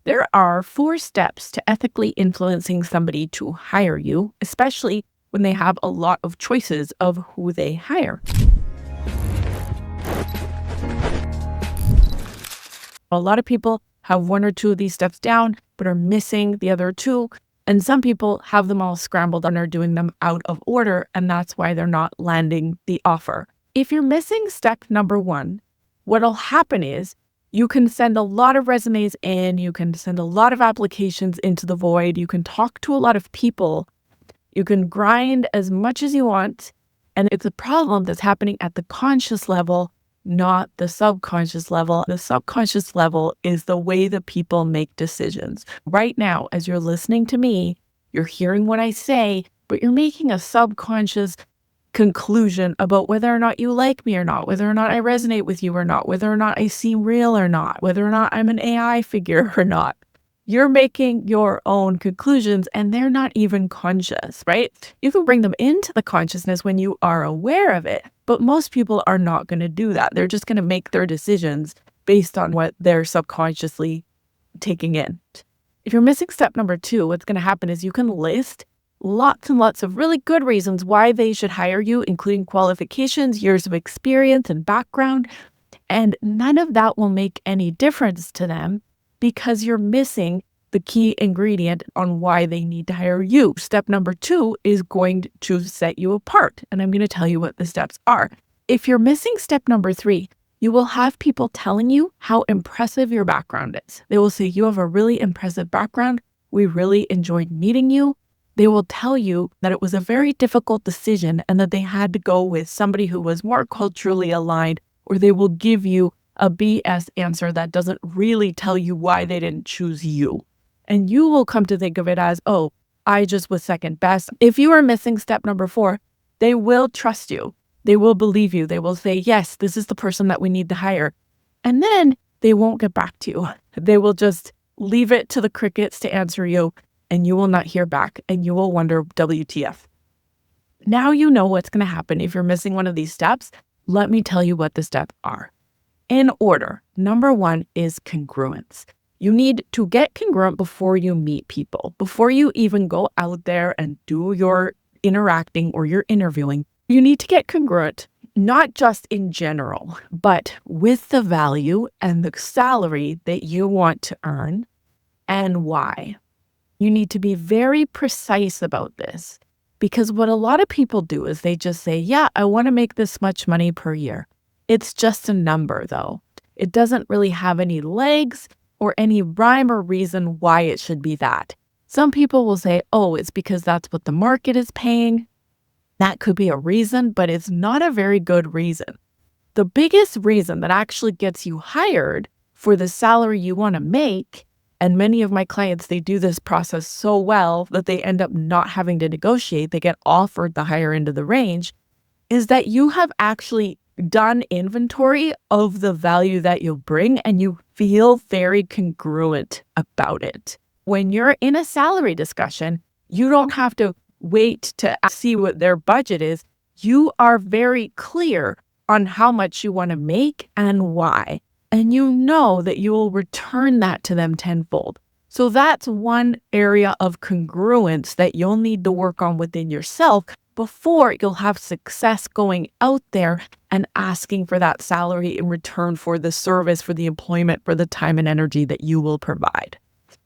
There are 4 steps to ethically influencing somebody to hire you, especially when they have a lot of choices of who they hire. A lot of people have 1 or 2 of these steps down, but are missing the other 2. And some people have them all scrambled and are doing them out of order, and that's why they're not landing the offer. If you're missing step number 1, what'll happen is you can send a lot of resumes in, you can send a lot of applications into the void, you can talk to a lot of people, you can grind as much as you want, and it's a problem that's happening at the conscious level, not the subconscious level. The subconscious level is the way that people make decisions. Right now, as you're listening to me, you're hearing what I say, but you're making a subconscious conclusion about whether or not you like me or not, whether or not I resonate with you or not, whether or not I seem real or not, whether or not I'm an AI figure or not. You're making your own conclusions and they're not even conscious, right? You can bring them into the consciousness when you are aware of it, but most people are not going to do that. They're just going to make their decisions based on what they're subconsciously taking in. If you're missing step number 2, what's going to happen is you can list lots and lots of really good reasons why they should hire you, including qualifications, years of experience, and background. And none of that will make any difference to them because you're missing the key ingredient on why they need to hire you. Step number 2 is going to set you apart. And I'm going to tell you what the steps are. If you're missing step number 3, you will have people telling you how impressive your background is. They will say, you have a really impressive background. We really enjoyed meeting you. They will tell you that it was a very difficult decision and that they had to go with somebody who was more culturally aligned, or they will give you a BS answer that doesn't really tell you why they didn't choose you. And you will come to think of it as, oh, I just was second best. If you are missing step number 4, they will trust you. They will believe you. They will say, yes, this is the person that we need to hire. And then they won't get back to you. They will just leave it to the crickets to answer you. And you will not hear back, and you will wonder, WTF. Now you know what's going to happen if you're missing one of these steps. Let me tell you what the steps are. In order, number 1 is congruence. You need to get congruent before you meet people. Before you even go out there and do your interacting or your interviewing, you need to get congruent, not just in general, but with the value and the salary that you want to earn and why. You need to be very precise about this, because what a lot of people do is they just say, yeah, I want to make this much money per year. It's just a number, though. It doesn't really have any legs or any rhyme or reason why it should be that. Some people will say, oh, it's because that's what the market is paying. That could be a reason, but it's not a very good reason. The biggest reason that actually gets you hired for the salary you want to make, and many of my clients, they do this process so well that they end up not having to negotiate. They get offered the higher end of the range, is that you have actually done inventory of the value that you bring and you feel very congruent about it. When you're in a salary discussion, you don't have to wait to see what their budget is. You are very clear on how much you want to make and why. And you know that you will return that to them tenfold. So that's one area of congruence that you'll need to work on within yourself before you'll have success going out there and asking for that salary in return for the service, for the employment, for the time and energy that you will provide.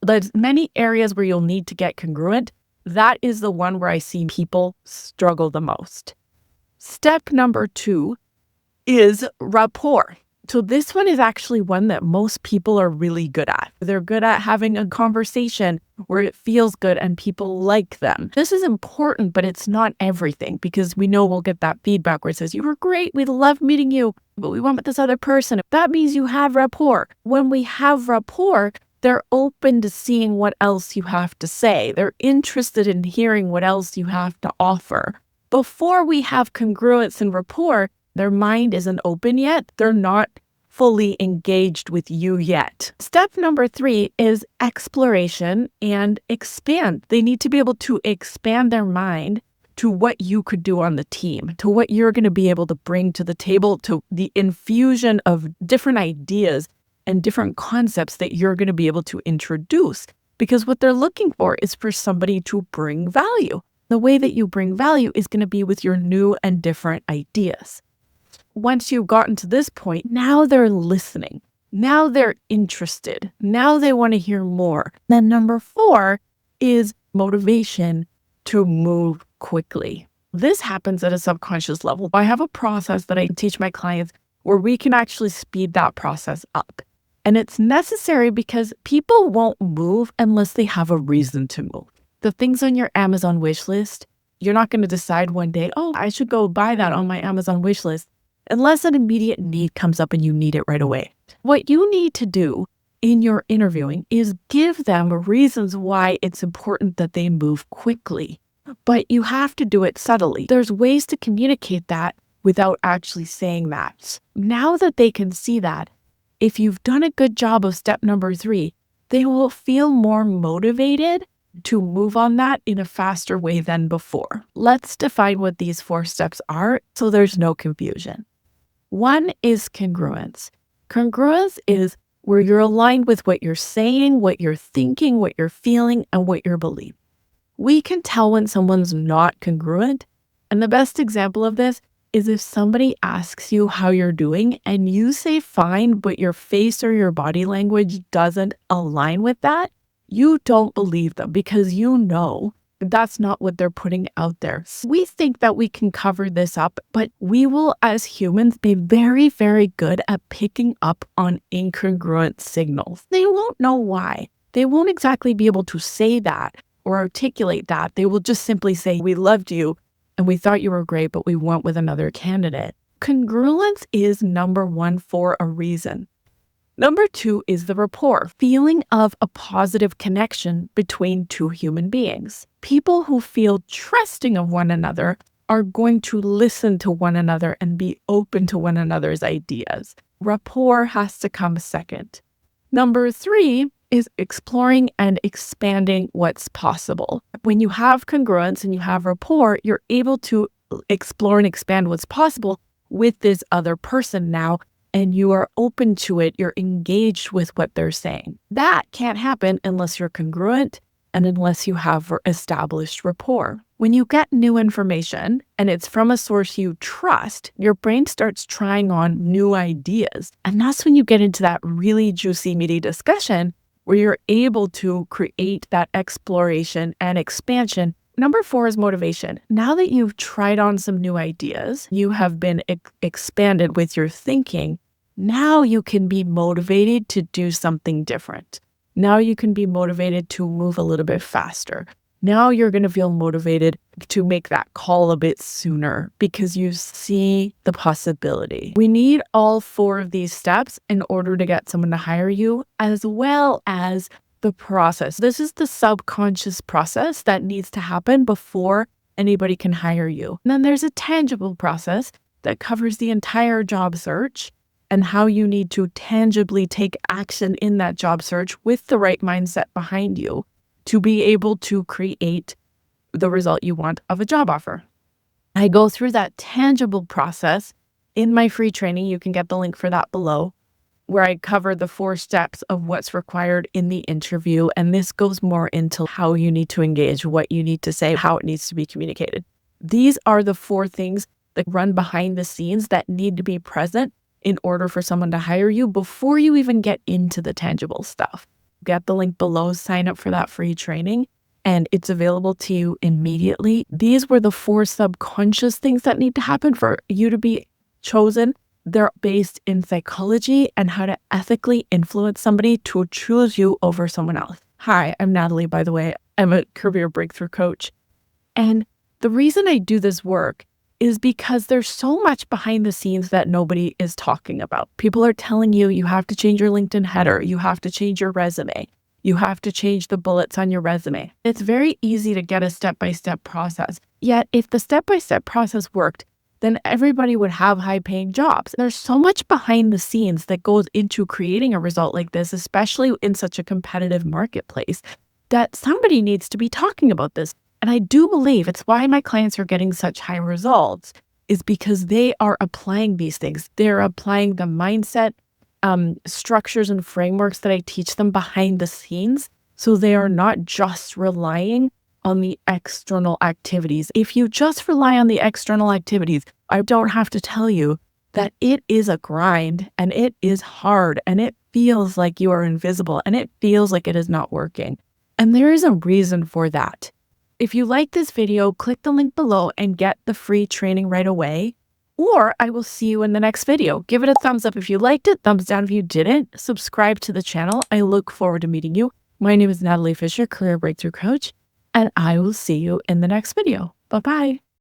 There's many areas where you'll need to get congruent. That is the one where I see people struggle the most. Step number 2 is rapport. So this one is actually one that most people are really good at. They're good at having a conversation where it feels good and people like them. This is important, but it's not everything, because we know we'll get that feedback where it says, you were great, we love meeting you, but we want this other person. That means you have rapport. When we have rapport, they're open to seeing what else you have to say. They're interested in hearing what else you have to offer. Before we have congruence and rapport, their mind isn't open yet. They're not fully engaged with you yet. Step number 3 is exploration and expand. They need to be able to expand their mind to what you could do on the team, to what you're going to be able to bring to the table, to the infusion of different ideas and different concepts that you're going to be able to introduce. Because what they're looking for is for somebody to bring value. The way that you bring value is going to be with your new and different ideas. Once you've gotten to this point, now they're listening. Now they're interested. Now they want to hear more. Then number 4 is motivation to move quickly. This happens at a subconscious level. I have a process that I teach my clients where we can actually speed that process up. And it's necessary because people won't move unless they have a reason to move. The things on your Amazon wish list, you're not going to decide one day, oh, I should go buy that on my Amazon wish list, unless an immediate need comes up and you need it right away. What you need to do in your interviewing is give them reasons why it's important that they move quickly. But you have to do it subtly. There's ways to communicate that without actually saying that. Now that they can see that, if you've done a good job of step number 3, they will feel more motivated to move on that in a faster way than before. Let's define what these 4 steps are so there's no confusion. 1 is congruence. Congruence is where you're aligned with what you're saying, what you're thinking, what you're feeling, and what you're believing. We can tell when someone's not congruent. And the best example of this is if somebody asks you how you're doing and you say fine, but your face or your body language doesn't align with that, you don't believe them because you know that's not what they're putting out there. So we think that we can cover this up, but we will, as humans, be very, very good at picking up on incongruent signals. They won't know why. They won't exactly be able to say that or articulate that. They will just simply say, we loved you and we thought you were great, but we went with another candidate. Congruence is number 1 for a reason. Number 2 is the rapport, feeling of a positive connection between 2 human beings. People who feel trusting of one another are going to listen to one another and be open to one another's ideas. Rapport has to come second. Number 3 is exploring and expanding what's possible. When you have congruence and you have rapport, you're able to explore and expand what's possible with this other person now, and you are open to it. You're engaged with what they're saying. That can't happen unless you're congruent and unless you have established rapport. When you get new information and it's from a source you trust, your brain starts trying on new ideas. And that's when you get into that really juicy, meaty discussion where you're able to create that exploration and expansion. Number 4 is motivation. Now that you've tried on some new ideas, you have been expanded with your thinking, now you can be motivated to do something different. Now you can be motivated to move a little bit faster. Now you're going to feel motivated to make that call a bit sooner because you see the possibility. We need all 4 of these steps in order to get someone to hire you, as well as the process. This is the subconscious process that needs to happen before anybody can hire you. And then there's a tangible process that covers the entire job search and how you need to tangibly take action in that job search with the right mindset behind you to be able to create the result you want of a job offer. I go through that tangible process in my free training. You can get the link for that below, where I cover the 4 steps of what's required in the interview. And this goes more into how you need to engage, what you need to say, how it needs to be communicated. These are the 4 things that run behind the scenes that need to be present in order for someone to hire you before you even get into the tangible stuff. Get the link below, sign up for that free training, and it's available to you immediately. These were the 4 subconscious things that need to happen for you to be chosen. They're based in psychology and how to ethically influence somebody to choose you over someone else. Hi, I'm Natalie, by the way. I'm a career breakthrough coach. And the reason I do this work is because there's so much behind the scenes that nobody is talking about. People are telling you, you have to change your LinkedIn header. You have to change your resume. You have to change the bullets on your resume. It's very easy to get a step-by-step process. Yet if the step-by-step process worked, then everybody would have high-paying jobs. There's so much behind the scenes that goes into creating a result like this, especially in such a competitive marketplace, that somebody needs to be talking about this. And I do believe it's why my clients are getting such high results, is because they are applying these things. They're applying the mindset structures and frameworks that I teach them behind the scenes. So they are not just relying on the external activities. If you just rely on the external activities, I don't have to tell you that it is a grind and it is hard and it feels like you are invisible and it feels like it is not working. And there is a reason for that. If you like this video, click the link below and get the free training right away. Or I will see you in the next video. Give it a thumbs up if you liked it, thumbs down if you didn't. Subscribe to the channel. I look forward to meeting you. My name is Natalie Fisher, Career Breakthrough Coach, and I will see you in the next video. Bye-bye.